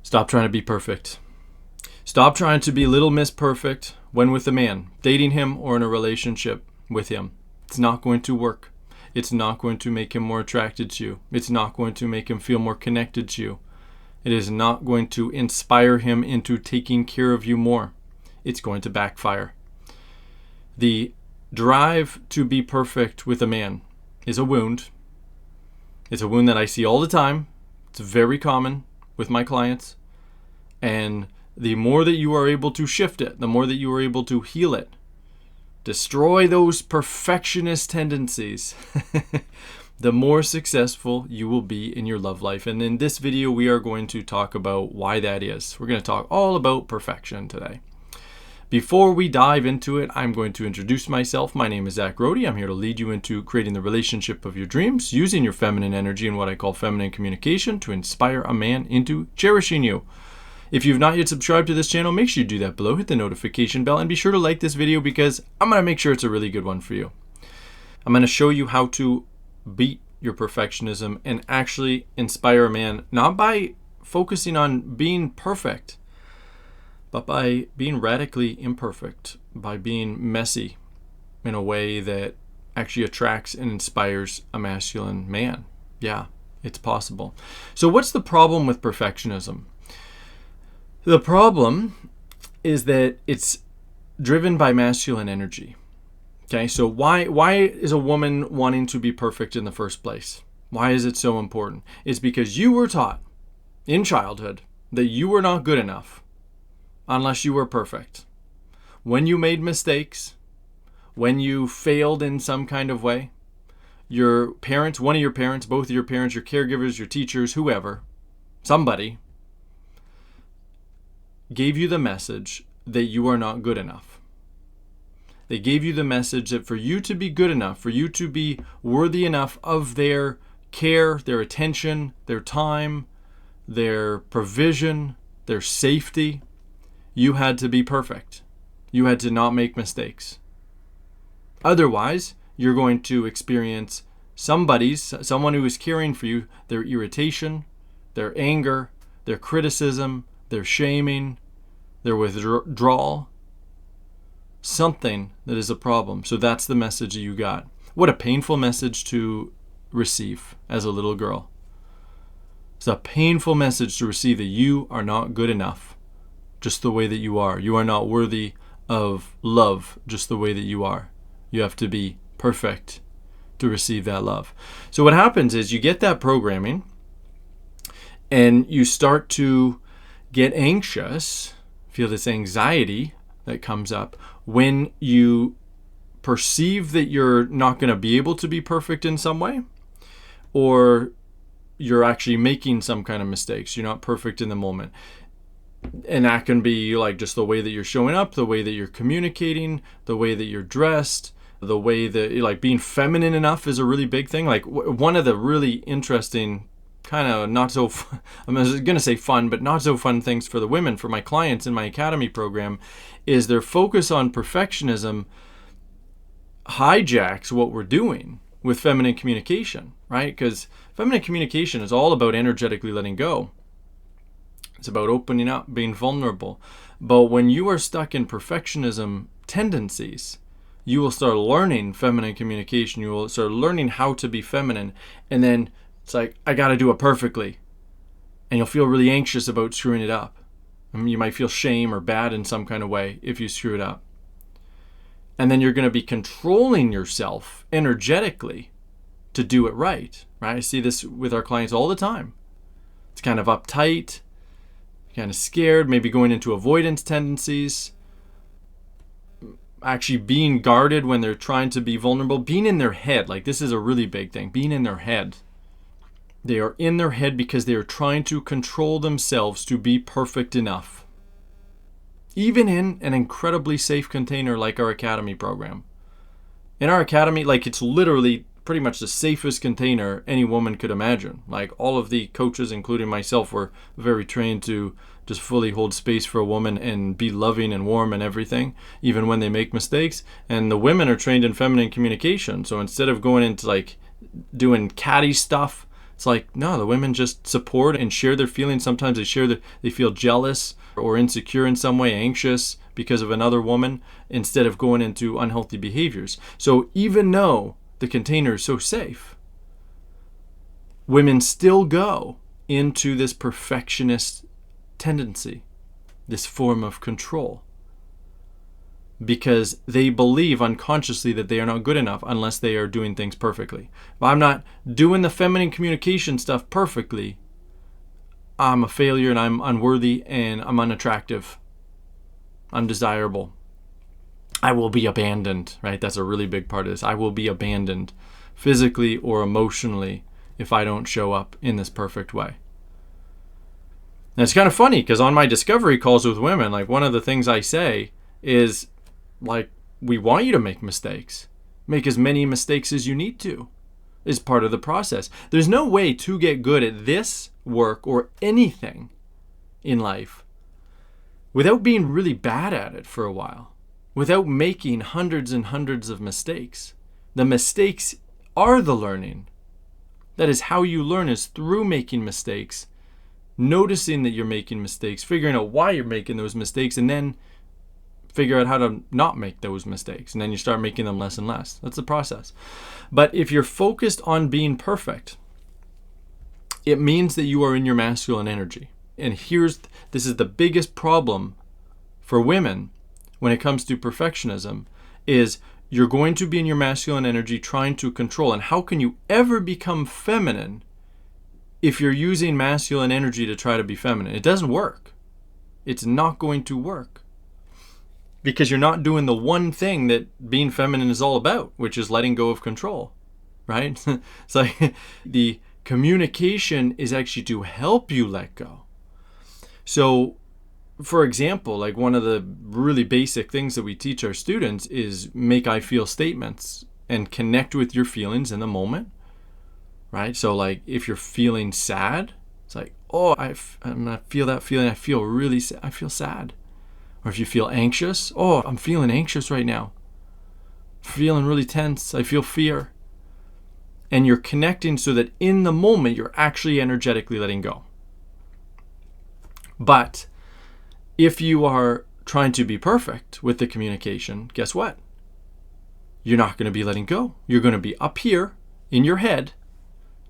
Stop trying to be perfect. Stop trying to be Little Miss Perfect when with a man, dating him or in a relationship with him. It's not going to work. It's not going to make him more attracted to you. It's not going to make him feel more connected to you. It is not going to inspire him into taking care of you more. It's going to backfire. The drive to be perfect with a man is a wound. It's a wound that I see all the time. It's very common with my clients. And the more that you are able to shift it, the more that you are able to heal it, destroy those perfectionist tendencies, the more successful you will be in your love life. And in this video, we are going to talk about why that is. We're going to talk all about perfection today. Before we dive into it, I'm going to introduce myself. My name is Zach Rohde. I'm here to lead you into creating the relationship of your dreams, using your feminine energy and what I call feminine communication to inspire a man into cherishing you. If you've not yet subscribed to this channel, make sure you do that below. Hit the notification bell and be sure to like this video because I'm going to make sure it's a really good one for you. I'm going to show you how to beat your perfectionism and actually inspire a man, not by focusing on being perfect, but by being radically imperfect, by being messy in a way that actually attracts and inspires a masculine man. Yeah, it's possible. So what's the problem with perfectionism? The problem is that it's driven by masculine energy. Okay, so why is a woman wanting to be perfect in the first place? Why is it so important? It's because you were taught in childhood that you were not good enough unless you were perfect. When you made mistakes, when you failed in some kind of way, your parents, one of your parents, both of your parents, your caregivers, your teachers, whoever, somebody gave you the message that you are not good enough. They gave you the message that for you to be good enough, for you to be worthy enough of their care, their attention, their time, their provision, their safety, you had to be perfect. You had to not make mistakes. Otherwise, you're going to experience someone who is caring for you, their irritation, their anger, their criticism, their shaming, their withdrawal, something that is a problem. So that's the message that you got. What a painful message to receive as a little girl. It's a painful message to receive that you are not good enough just the way that you are. You are not worthy of love just the way that you are. You have to be perfect to receive that love. So what happens is you get that programming and you start to get anxious, feel this anxiety that comes up when you perceive that you're not going to be able to be perfect in some way, or you're actually making some kind of mistakes. You're not perfect in the moment. And that can be like just the way that you're showing up, the way that you're communicating, the way that you're dressed, the way that like being feminine enough is a really big thing. Like one of the really interesting kind of not so, I'm going to say fun, but not so fun things for the women, for my clients in my academy program, is their focus on perfectionism hijacks what we're doing with feminine communication, right? Because feminine communication is all about energetically letting go. It's about opening up, being vulnerable. But when you are stuck in perfectionism tendencies, you will start learning feminine communication. You will start learning how to be feminine. And then it's like, I got to do it perfectly. And you'll feel really anxious about screwing it up. I mean, you might feel shame or bad in some kind of way if you screw it up. And then you're going to be controlling yourself energetically to do it right. I see this with our clients all the time. It's kind of uptight, kind of scared, maybe going into avoidance tendencies, actually being guarded when they're trying to be vulnerable, being in their head. Like this is a really big thing, being in their head. They are in their head because they are trying to control themselves to be perfect enough. Even in an incredibly safe container like our academy program. In our academy, like it's literally pretty much the safest container any woman could imagine. Like all of the coaches, including myself, were very trained to just fully hold space for a woman and be loving and warm and everything, even when they make mistakes. And the women are trained in feminine communication. So instead of going into like doing catty stuff, It's like, no, the women just support and share their feelings. Sometimes they share that they feel jealous or insecure in some way, anxious because of another woman, instead of going into unhealthy behaviors. So even though the container is so safe, women still go into this perfectionist tendency, this form of control, because they believe unconsciously that they are not good enough unless they are doing things perfectly. If I'm not doing the feminine communication stuff perfectly, I'm a failure and I'm unworthy and I'm unattractive, undesirable. I will be abandoned, right? That's a really big part of this. I will be abandoned physically or emotionally if I don't show up in this perfect way. And it's kind of funny because on my discovery calls with women, like one of the things I say is, like, we want you to make mistakes. Make as many mistakes as you need to is part of the process. There's no way to get good at this work or anything in life without being really bad at it for a while, without making hundreds and hundreds of mistakes. The mistakes are the learning. That is how you learn, is through making mistakes, noticing that you're making mistakes, figuring out why you're making those mistakes, and then figure out how to not make those mistakes, and then you start making them less and less. That's the process. But if you're focused on being perfect, it means that you are in your masculine energy. And this is the biggest problem for women when it comes to perfectionism, is you're going to be in your masculine energy trying to control. And how can you ever become feminine if you're using masculine energy to try to be feminine? It doesn't work. It's not going to work. Because you're not doing the one thing that being feminine is all about, which is letting go of control, right? It's like the communication is actually to help you let go. So, for example, like one of the really basic things that we teach our students is make I feel statements and connect with your feelings in the moment, right? So like if you're feeling sad, it's like, oh, I feel that feeling. I feel sad. Or if you feel anxious, oh, I'm feeling anxious right now. Feeling really tense. I feel fear. And you're connecting so that in the moment, you're actually energetically letting go. But if you are trying to be perfect with the communication, guess what? You're not going to be letting go. You're going to be up here in your head,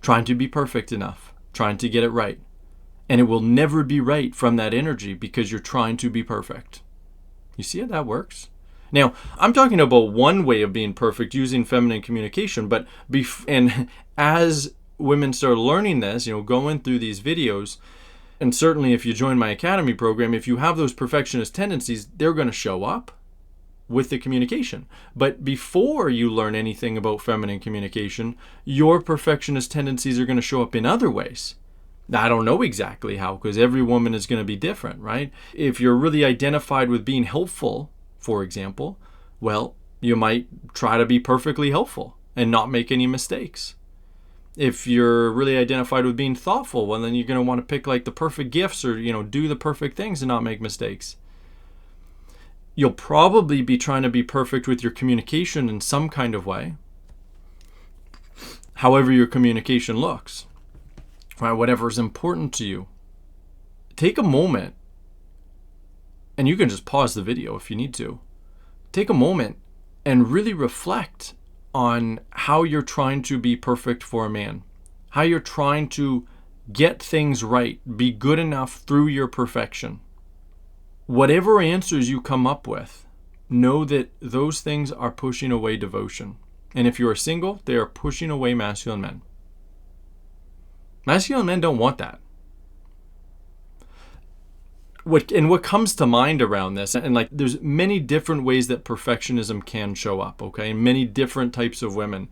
trying to be perfect enough, trying to get it right. And it will never be right from that energy because you're trying to be perfect. You see how that works? Now, I'm talking about one way of being perfect using feminine communication, but as women start learning this, going through these videos, and certainly if you join my academy program, if you have those perfectionist tendencies, they're going to show up with the communication. But before you learn anything about feminine communication, your perfectionist tendencies are going to show up in other ways. Now, I don't know exactly how, because every woman is going to be different, right? If you're really identified with being helpful, for example, well, you might try to be perfectly helpful and not make any mistakes. If you're really identified with being thoughtful, well, then you're going to want to pick like the perfect gifts or, do the perfect things and not make mistakes. You'll probably be trying to be perfect with your communication in some kind of way, however your communication looks. Right, whatever is important to you. Take a moment, and you can just pause the video if you need to. Take a moment and really reflect on how you're trying to be perfect for a man, how you're trying to get things right, be good enough through your perfection. Whatever answers you come up with, know that those things are pushing away devotion. And if you are single, they are pushing away masculine men. Masculine men don't want that. What comes to mind around this, and like there's many different ways that perfectionism can show up, okay? And many different types of women.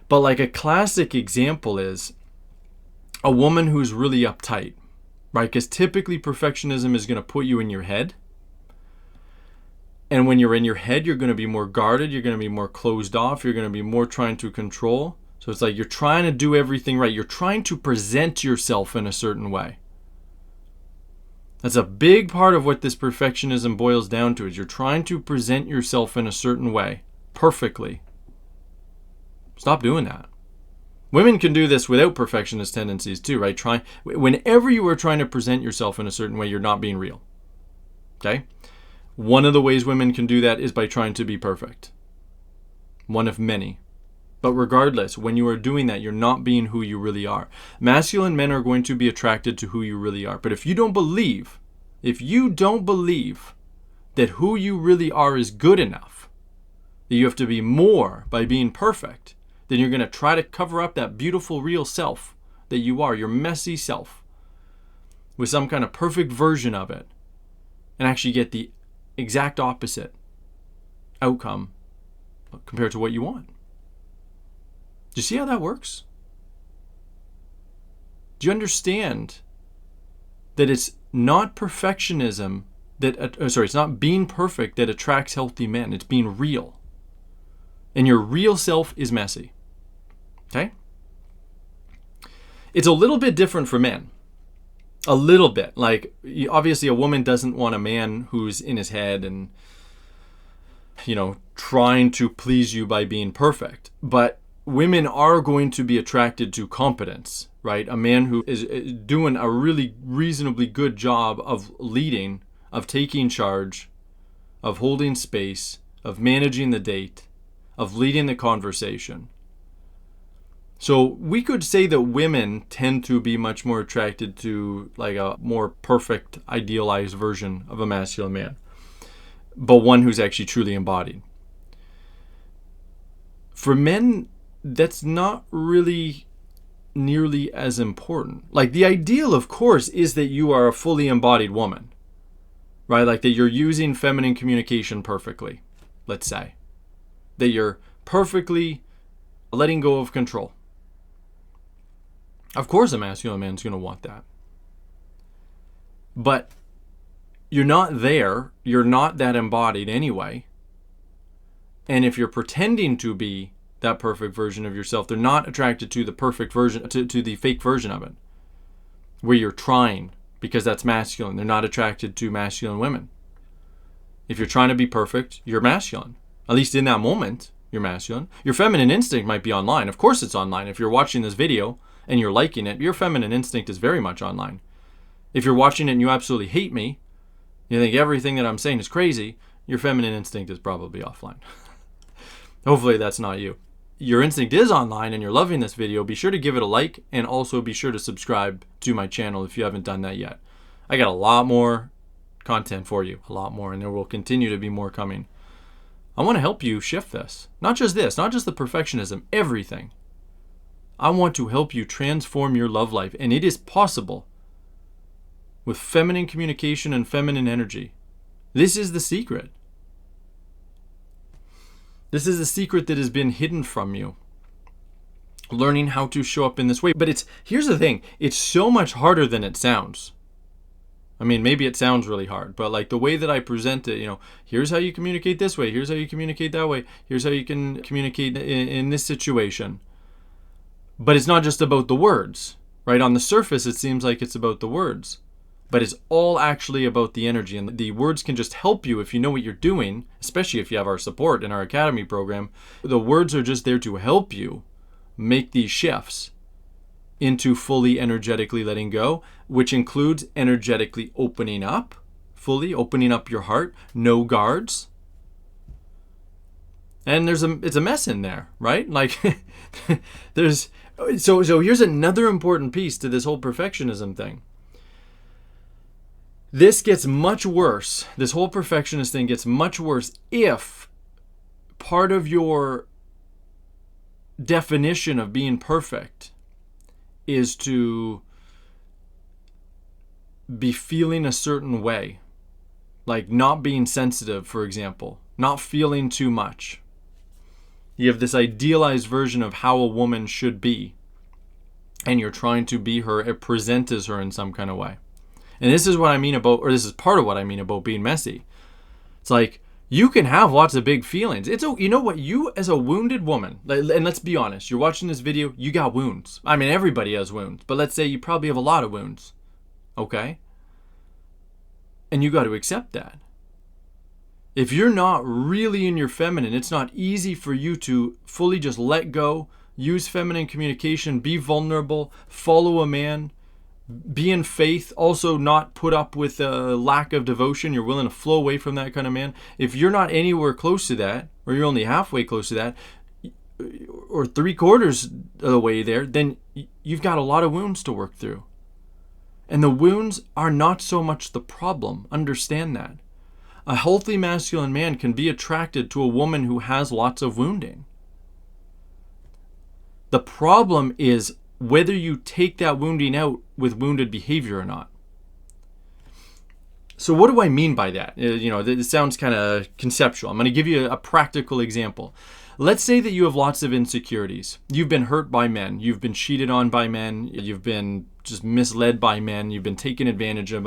But like a classic example is a woman who's really uptight, right? Because typically perfectionism is going to put you in your head. And when you're in your head, you're going to be more guarded. You're going to be more closed off. You're going to be more trying to control. So it's like you're trying to do everything right. You're trying to present yourself in a certain way. That's a big part of what this perfectionism boils down to, is you're trying to present yourself in a certain way, perfectly. Stop doing that. Women can do this without perfectionist tendencies too, right? Whenever you are trying to present yourself in a certain way, you're not being real. Okay? One of the ways women can do that is by trying to be perfect. One of many. But regardless, when you are doing that, you're not being who you really are. Masculine men are going to be attracted to who you really are. But if you don't believe that who you really are is good enough, that you have to be more by being perfect, then you're going to try to cover up that beautiful, real self that you are, your messy self, with some kind of perfect version of it, and actually get the exact opposite outcome compared to what you want. Do you see how that works? Do you understand that it's not perfectionism it's not being perfect that attracts healthy men. It's being real. And your real self is messy. Okay? It's a little bit different for men. A little bit. Like, obviously a woman doesn't want a man who's in his head and, trying to please you by being perfect. But women are going to be attracted to competence, right? A man who is doing a really reasonably good job of leading, of taking charge, of holding space, of managing the date, of leading the conversation. So we could say that women tend to be much more attracted to like a more perfect, idealized version of a masculine man, but one who's actually truly embodied. For men, that's not really nearly as important. Like, the ideal, of course, is that you are a fully embodied woman, right? Like that you're using feminine communication perfectly, let's say. That you're perfectly letting go of control. Of course a masculine man's going to want that. But you're not there. You're not that embodied anyway. And if you're pretending to be that perfect version of yourself, they're not attracted to the perfect version, to the fake version of it, where you're trying, because that's masculine. They're not attracted to masculine women. If you're trying to be perfect, you're masculine. At least in that moment, you're masculine. Your feminine instinct might be online. Of course it's online. If you're watching this video and you're liking it, your feminine instinct is very much online. If you're watching it and you absolutely hate me, you think everything that I'm saying is crazy, your feminine instinct is probably offline. Hopefully that's not you. Your instinct is online and you're loving this video, be sure to give it a like and also be sure to subscribe to my channel if you haven't done that yet. I got a lot more content for you, a lot more, and there will continue to be more coming. I want to help you shift this. Not just the perfectionism, everything. I want to help you transform your love life, and it is possible with feminine communication and feminine energy. This is the secret. This is the secret that has been hidden from you. Learning how to show up in this way. But here's the thing, it's so much harder than it sounds. I mean, maybe it sounds really hard, but like the way that I present it, here's how you communicate this way, here's how you communicate that way, here's how you can communicate in this situation. But it's not just about the words, right? On the surface, it seems like it's about the words. But it's all actually about the energy. And the words can just help you if you know what you're doing, especially if you have our support in our academy program. The words are just there to help you make these shifts into fully energetically letting go, which includes energetically opening up, fully opening up your heart, no guards. And it's a mess in there, right? Like so here's another important piece to this whole perfectionism thing. This gets much worse. This whole perfectionist thing gets much worse if part of your definition of being perfect is to be feeling a certain way. Like not being sensitive, for example. Not feeling too much. You have this idealized version of how a woman should be. And you're trying to be her, present as her in some kind of way. And this is what I mean about, or this is part of what I mean about being messy. It's like, you can have lots of big feelings. You know what? You as a wounded woman, and let's be honest, you're watching this video, you got wounds. I mean, everybody has wounds, but let's say you probably have a lot of wounds. Okay? And you got to accept that. If you're not really in your feminine, it's not easy for you to fully just let go, use feminine communication, be vulnerable, follow a man, be in faith, also not put up with a lack of devotion. You're willing to flow away from that kind of man. If you're not anywhere close to that, or you're only halfway close to that, or 3/4 of the way there, then you've got a lot of wounds to work through. And the wounds are not so much the problem. Understand that. A healthy masculine man can be attracted to a woman who has lots of wounding. The problem is whether you take that wounding out with wounded behavior or not. So what do I mean by that? It sounds kind of conceptual. I'm going to give you a practical example. Let's say that you have lots of insecurities. You've been hurt by men. You've been cheated on by men. You've been just misled by men. You've been taken advantage of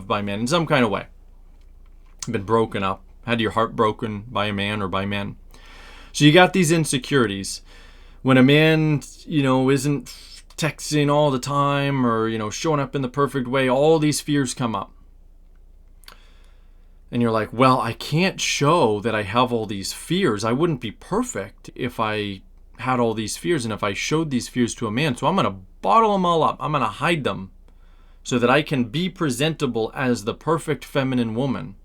by men in some kind of way. You've been broken up, had your heart broken by a man or by men. So you got these insecurities. When a man, isn't texting all the time or, showing up in the perfect way, all these fears come up. And you're like, well, I can't show that I have all these fears. I wouldn't be perfect if I had all these fears and if I showed these fears to a man. So I'm going to bottle them all up. I'm going to hide them so that I can be presentable as the perfect feminine woman.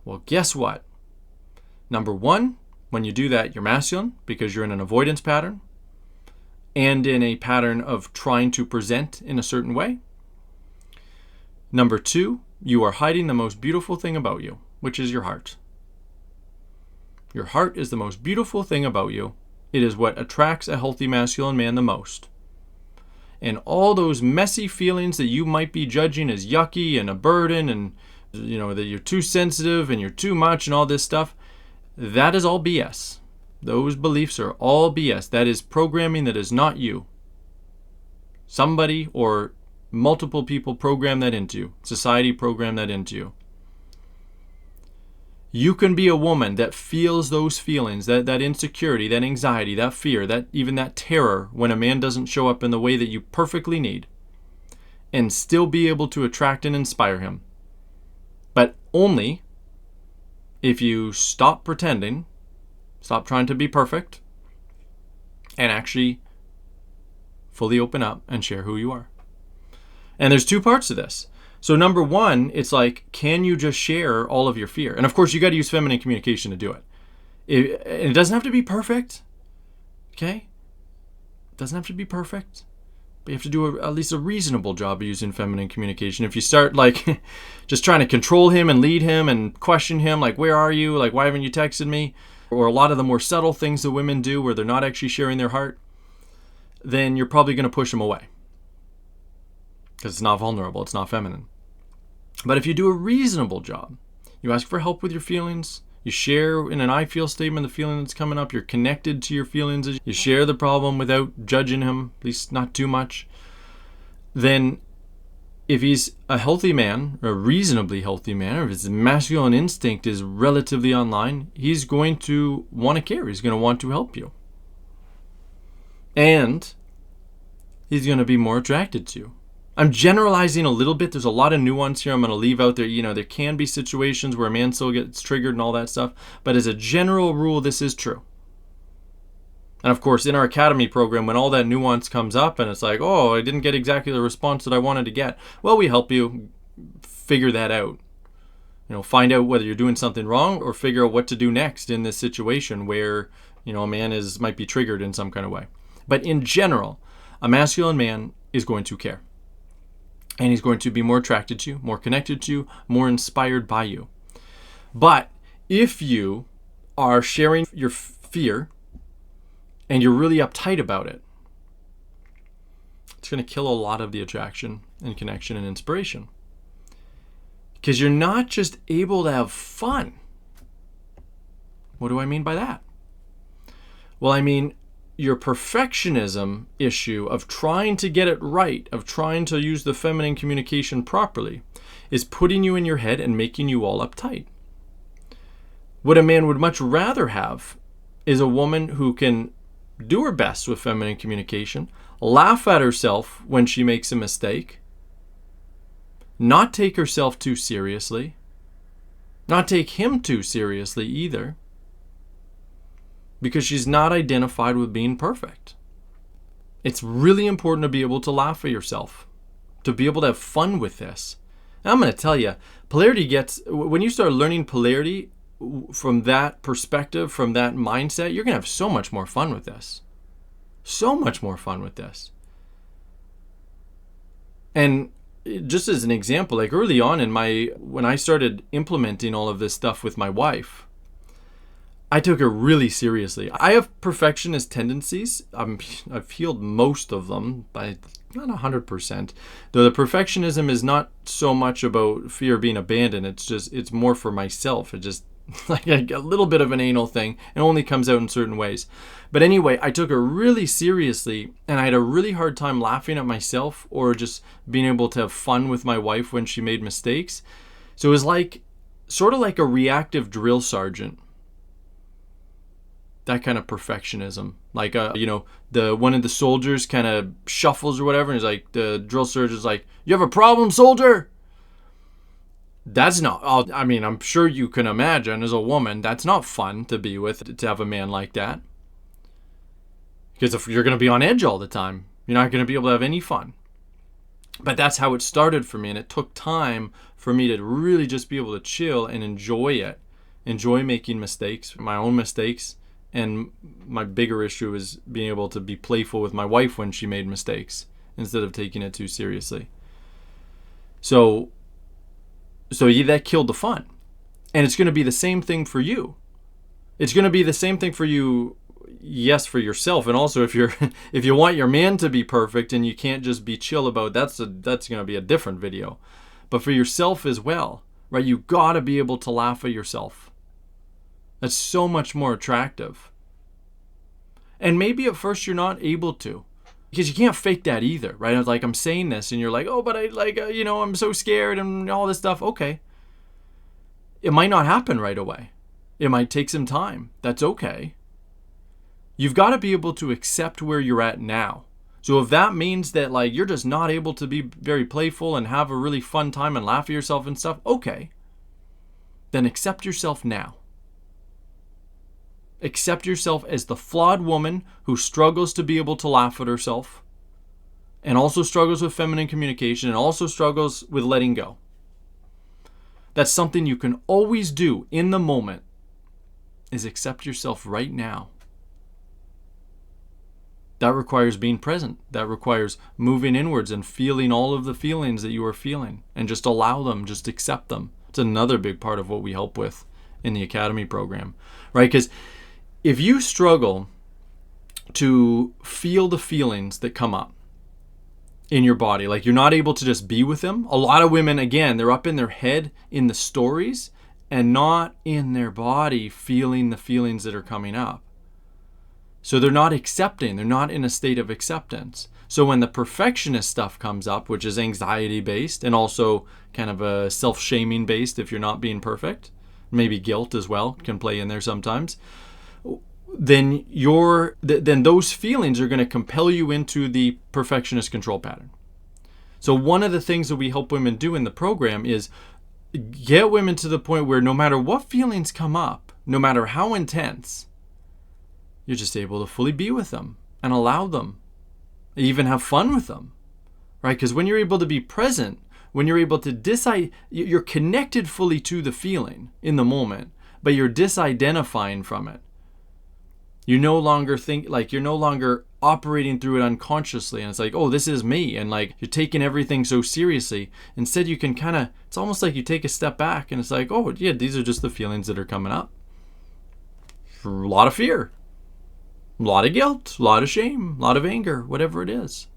Well, guess what? Number one, when you do that, you're masculine because you're in an avoidance pattern and in a pattern of trying to present in a certain way. Number two, you are hiding the most beautiful thing about you, which is your heart. Your heart is the most beautiful thing about you. It is what attracts a healthy masculine man the most. And all those messy feelings that you might be judging as yucky and a burden and, that you're too sensitive and you're too much and all this stuff, that is all BS. Those beliefs are all BS. That is programming that is not you. Somebody or multiple people program that into you. Society program that into you. You can be a woman that feels those feelings, that insecurity, that anxiety, that fear, even that terror when a man doesn't show up in the way that you perfectly need, and still be able to attract and inspire him. But only if you stop pretending, stop trying to be perfect, and actually fully open up and share who you are. And there's two parts to this. So number one, it's like, can you just share all of your fear? And of course, you got to use feminine communication to do it. It doesn't have to be perfect. Okay? It doesn't have to be perfect. But you have to do at least a reasonable job of using feminine communication. If you start just trying to control him and lead him and question him, like, where are you? Like, why haven't you texted me? Or a lot of the more subtle things that women do where they're not actually sharing their heart, then you're probably going to push them away. Because it's not vulnerable, it's not feminine. But if you do a reasonable job, you ask for help with your feelings, you share in an I feel statement the feeling that's coming up, you're connected to your feelings, you share the problem without judging him, at least not too much, then if he's a healthy man, or a reasonably healthy man, or if his masculine instinct is relatively online, he's going to want to care, he's going to want to help you. And he's going to be more attracted to you. I'm generalizing a little bit. There's a lot of nuance here I'm going to leave out there. There can be situations where a man still gets triggered and all that stuff. But as a general rule, this is true. And of course, in our academy program, when all that nuance comes up and it's like, oh, I didn't get exactly the response that I wanted to get. Well, we help you figure that out. Find out whether you're doing something wrong or figure out what to do next in this situation where, a man might be triggered in some kind of way. But in general, a masculine man is going to care. And he's going to be more attracted to you, more connected to you, more inspired by you. But if you are sharing your fear and you're really uptight about it, it's going to kill a lot of the attraction and connection and inspiration. Because you're not just able to have fun. What do I mean by that? Well, I mean, your perfectionism issue of trying to get it right, of trying to use the feminine communication properly, is putting you in your head and making you all uptight. What a man would much rather have is a woman who can do her best with feminine communication, laugh at herself when she makes a mistake, not take herself too seriously, not take him too seriously either, because she's not identified with being perfect. It's really important to be able to laugh at yourself, to be able to have fun with this. And I'm going to tell you, when you start learning polarity from that perspective, from that mindset, you're going to have so much more fun with this. So much more fun with this. And just as an example, like early on when I started implementing all of this stuff with my wife, I took it really seriously. I have perfectionist tendencies. I've healed most of them, by not 100%. Though the perfectionism is not so much about fear of being abandoned. It's more for myself. It just like a little bit of an anal thing. It only comes out in certain ways. But anyway, I took it really seriously, and I had a really hard time laughing at myself or just being able to have fun with my wife when she made mistakes. So it was sort of like a reactive drill sergeant. That kind of perfectionism. Like, one of the soldiers kind of shuffles or whatever, and he's like, the drill sergeant's like, "You have a problem, soldier?" That's not, I'm sure you can imagine as a woman, that's not fun to be with, to have a man like that. Because if you're going to be on edge all the time, you're not going to be able to have any fun. But that's how it started for me, and it took time for me to really just be able to chill and enjoy it. Enjoy making mistakes, my own mistakes. And my bigger issue is being able to be playful with my wife when she made mistakes instead of taking it too seriously. So yeah, that killed the fun. And it's going to be the same thing for you. It's going to be the same thing for you, yes, for yourself. And also if you want your man to be perfect and you can't just be chill about that's going to be a different video. But for yourself as well, right? You got to be able to laugh at yourself. That's so much more attractive. And maybe at first you're not able to, because you can't fake that either, right? It's like, I'm saying this and you're like, "Oh, but I'm so scared," and all this stuff. Okay. It might not happen right away. It might take some time. That's okay. You've got to be able to accept where you're at now. So if that means that you're just not able to be very playful and have a really fun time and laugh at yourself and stuff, okay. Then accept yourself now. Accept yourself as the flawed woman who struggles to be able to laugh at herself, and also struggles with feminine communication, and also struggles with letting go. That's something you can always do in the moment, is accept yourself right now. That requires being present. That requires moving inwards and feeling all of the feelings that you are feeling, and just allow them, just accept them. It's another big part of what we help with in the Academy program, right? Because if you struggle to feel the feelings that come up in your body, like you're not able to just be with them. A lot of women, again, they're up in their head in the stories and not in their body feeling the feelings that are coming up. So they're not accepting. They're not in a state of acceptance. So when the perfectionist stuff comes up, which is anxiety based and also kind of a self-shaming based if you're not being perfect, maybe guilt as well can play in there sometimes, then those feelings are going to compel you into the perfectionist control pattern. So one of the things that we help women do in the program is get women to the point where no matter what feelings come up, no matter how intense, you're just able to fully be with them and allow them, even have fun with them, right? Because when you're able to be present, when you're able to decide, you're connected fully to the feeling in the moment, but you're disidentifying from it. You no longer you're no longer operating through it unconsciously. And it's like, "Oh, this is me." And you're taking everything so seriously. Instead, you can it's almost like you take a step back and it's like, "Oh, yeah, these are just the feelings that are coming up." A lot of fear, a lot of guilt, a lot of shame, a lot of anger, whatever it is.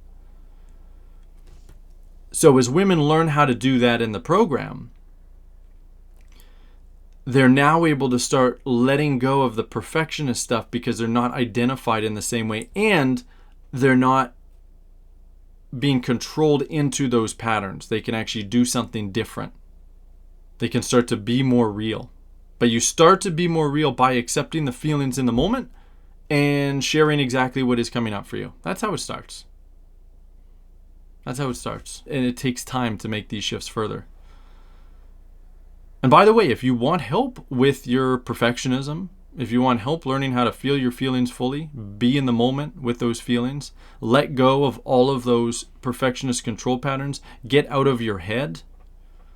So as women learn how to do that in the program, they're now able to start letting go of the perfectionist stuff because they're not identified in the same way, and they're not being controlled into those patterns. They can actually do something different. They can start to be more real. But you start to be more real by accepting the feelings in the moment and sharing exactly what is coming up for you. That's how it starts. That's how it starts. And it takes time to make these shifts further. And by the way, if you want help with your perfectionism, if you want help learning how to feel your feelings fully, be in the moment with those feelings, let go of all of those perfectionist control patterns, get out of your head,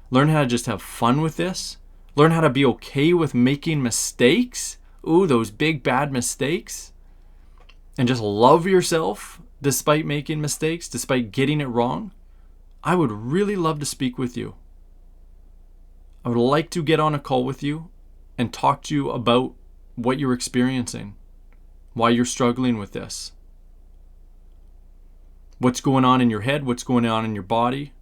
learn how to just have fun with this, learn how to be okay with making mistakes, those big bad mistakes, and just love yourself despite making mistakes, despite getting it wrong, I would really love to speak with you. I would like to get on a call with you and talk to you about what you're experiencing, why you're struggling with this, what's going on in your head, what's going on in your body,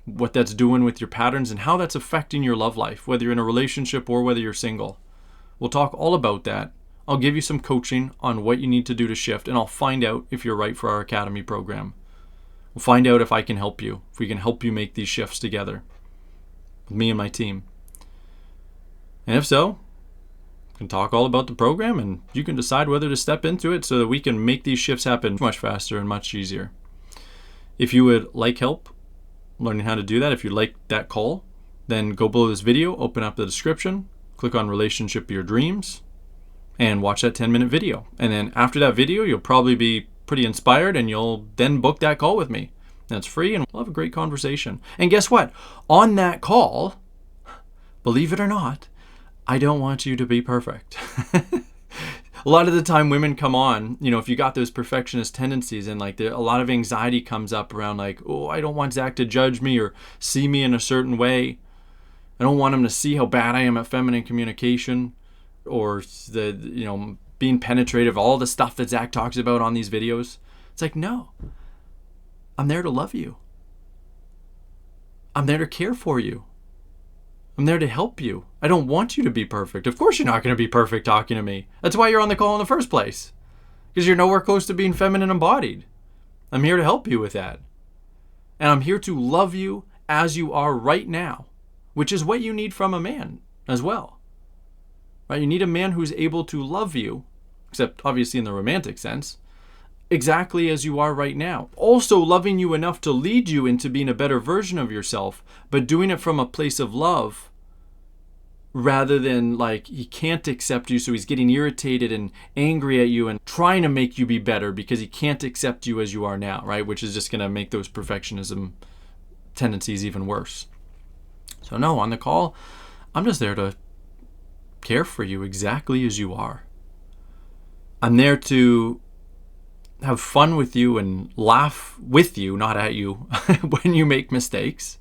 what that's doing with your patterns, and how that's affecting your love life, whether you're in a relationship or whether you're single. We'll talk all about that. I'll give you some coaching on what you need to do to shift, and I'll find out if you're right for our Academy program. We'll find out if I can help you, if we can help you make these shifts together with me and my team. And if so, we can talk all about the program, and you can decide whether to step into it so that we can make these shifts happen much faster and much easier. If you would like help learning how to do that, if you like that call, then go below this video, open up the description, click on Relationship of Your Dreams, and watch that 10-minute video. And then after that video, you'll probably be pretty inspired, and you'll then book that call with me. And it's free, and we'll have a great conversation. And guess what? On that call, believe it or not, I don't want you to be perfect. A lot of the time women come on, if you got those perfectionist tendencies, and like a lot of anxiety comes up around like, I don't want Zach to judge me or see me in a certain way. I don't want him to see how bad I am at feminine communication, or being penetrative, all the stuff that Zach talks about on these videos. It's like, no, I'm there to love you. I'm there to care for you. I'm there to help you. I don't want you to be perfect. Of course you're not going to be perfect talking to me. That's why you're on the call in the first place. Because you're nowhere close to being feminine embodied. I'm here to help you with that. And I'm here to love you as you are right now, which is what you need from a man as well. Right? You need a man who's able to love you, except obviously in the romantic sense, exactly as you are right now. Also loving you enough to lead you into being a better version of yourself, but doing it from a place of love rather than like he can't accept you, so he's getting irritated and angry at you and trying to make you be better because he can't accept you as you are now, right? Which is just going to make those perfectionism tendencies even worse. So no, on the call, I'm just there to care for you exactly as you are. I'm there to have fun with you and laugh with you, not at you, when you make mistakes.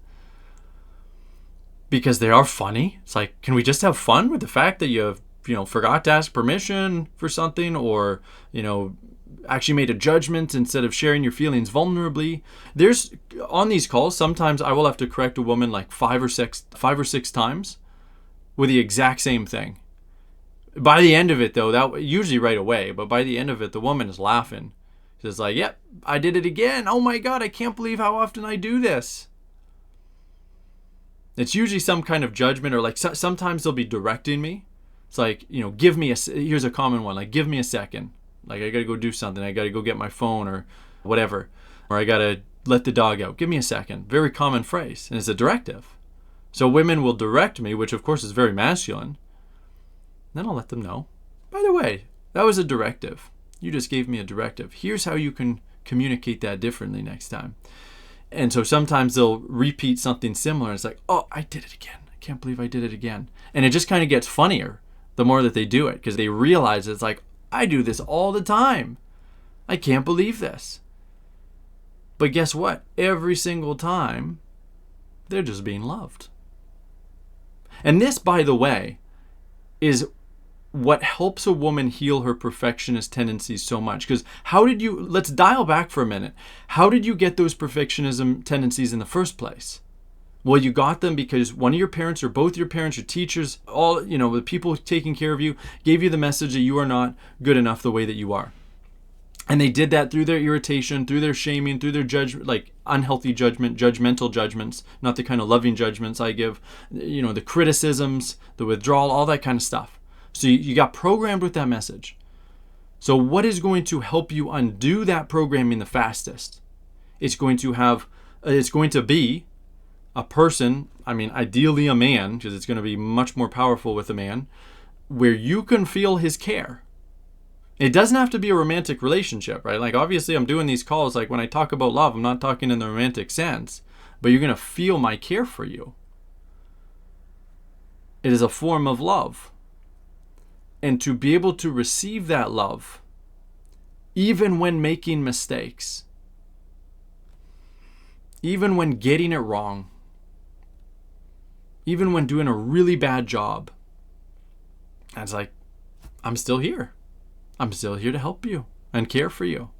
Because they are funny. It's like, can we just have fun with the fact that you forgot to ask permission for something, or, actually made a judgment instead of sharing your feelings vulnerably? There's, on these calls, sometimes I will have to correct a woman like five or six times with the exact same thing. By the end of it, though, that usually right away, but by the end of it, the woman is laughing. She's like, yep, I did it again. Oh my God, I can't believe how often I do this. It's usually some kind of judgment, or like sometimes they'll be directing me. It's like, give me here's a common one, like, give me a second. Like, I got to go do something. I got to go get my phone or whatever. Or I got to let the dog out. Give me a second. Very common phrase. And it's a directive. So women will direct me, which of course is very masculine. Then I'll let them know, by the way, that was a directive. You just gave me a directive. Here's how you can communicate that differently next time. And so sometimes they'll repeat something similar. It's like, oh, I did it again. I can't believe I did it again. And it just kind of gets funnier the more that they do it, because they realize it's like, I do this all the time. I can't believe this. But guess what? Every single time, they're just being loved. And this, by the way, is what helps a woman heal her perfectionist tendencies so much. Because let's dial back for a minute. How did you get those perfectionism tendencies in the first place? Well, you got them because one of your parents, or both your parents, your teachers, all, the people taking care of you, gave you the message that you are not good enough the way that you are. And they did that through their irritation, through their shaming, through their unhealthy judgment, judgmental judgments, not the kind of loving judgments I give, the criticisms, the withdrawal, all that kind of stuff. So you got programmed with that message. So what is going to help you undo that programming the fastest? It's going to be a person, ideally a man, because it's going to be much more powerful with a man, where you can feel his care. It doesn't have to be a romantic relationship, right? Like, obviously I'm doing these calls, like when I talk about love, I'm not talking in the romantic sense, but you're going to feel my care for you. It is a form of love. And to be able to receive that love, even when making mistakes, even when getting it wrong, even when doing a really bad job, it's like, I'm still here. I'm still here to help you and care for you.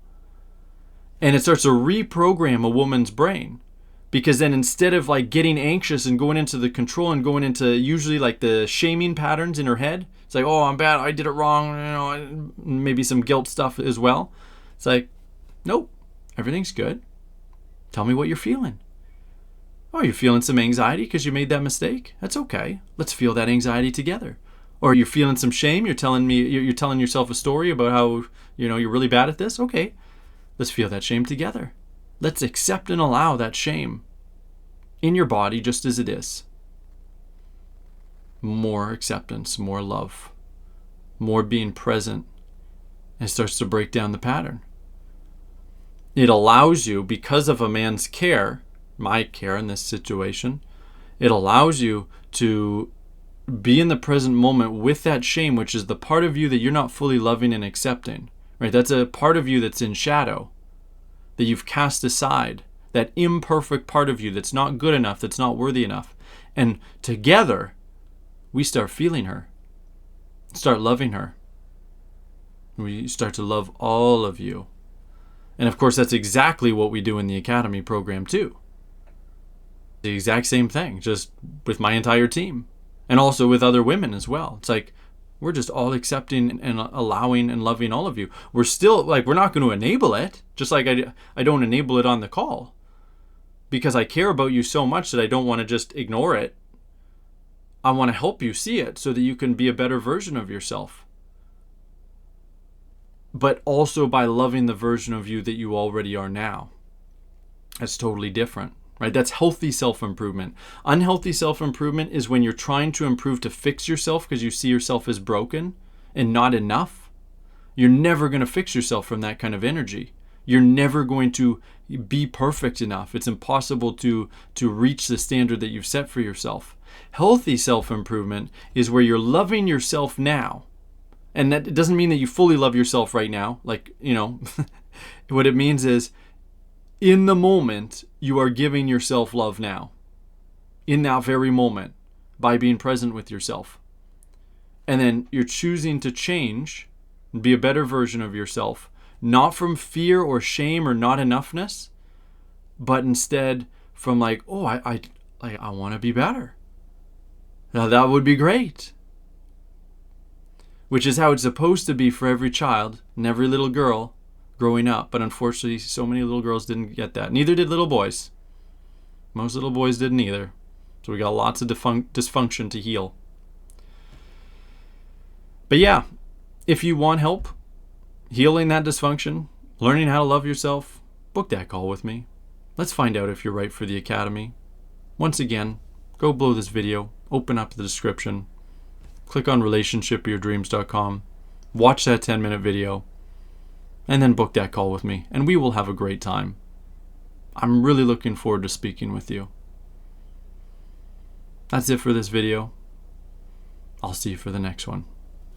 And it starts to reprogram a woman's brain, because then instead of like getting anxious and going into the control and going into usually like the shaming patterns in her head, it's like, oh, I'm bad, I did it wrong, maybe some guilt stuff as well. It's like, nope, everything's good. Tell me what you're feeling. Oh, you're feeling some anxiety because you made that mistake? That's okay. Let's feel that anxiety together. Or you're feeling some shame. You're telling yourself a story about how, you're really bad at this. Okay, let's feel that shame together. Let's accept and allow that shame in your body just as it is. More acceptance, more love, more being present. And it starts to break down the pattern. It allows you, because of a man's care, my care in this situation, it allows you to be in the present moment with that shame, which is the part of you that you're not fully loving and accepting, right? That's a part of you that's in shadow, that you've cast aside, that imperfect part of you that's not good enough, that's not worthy enough. And together, we start feeling her, start loving her. We start to love all of you. And of course, that's exactly what we do in the Academy program too. The exact same thing, just with my entire team. And also with other women as well. It's like, we're just all accepting and allowing and loving all of you. We're still, like, we're not going to enable it. Just like I don't enable it on the call. Because I care about you so much that I don't want to just ignore it. I want to help you see it so that you can be a better version of yourself. But also by loving the version of you that you already are now. That's totally different, right? That's healthy self-improvement. Unhealthy self-improvement is when you're trying to improve to fix yourself because you see yourself as broken and not enough. You're never going to fix yourself from that kind of energy. You're never going to be perfect enough. It's impossible to reach the standard that you've set for yourself. Healthy self-improvement is where you're loving yourself now. And that doesn't mean that you fully love yourself right now. Like, what it means is in the moment, you are giving yourself love now. In that very moment, by being present with yourself. And then you're choosing to change and be a better version of yourself. Not from fear or shame or not enoughness, but instead from like, oh, I want to be better. Now that would be great. Which is how it's supposed to be for every child and every little girl growing up. But unfortunately, so many little girls didn't get that. Neither did little boys. Most little boys didn't either. So we got lots of dysfunction to heal. But yeah, if you want help healing that dysfunction, learning how to love yourself, book that call with me. Let's find out if you're right for the Academy. Once again, go below this video, open up the description, click on relationshipofyourdreams.com, watch that 10-minute video, and then book that call with me, and we will have a great time. I'm really looking forward to speaking with you. That's it for this video. I'll see you for the next one.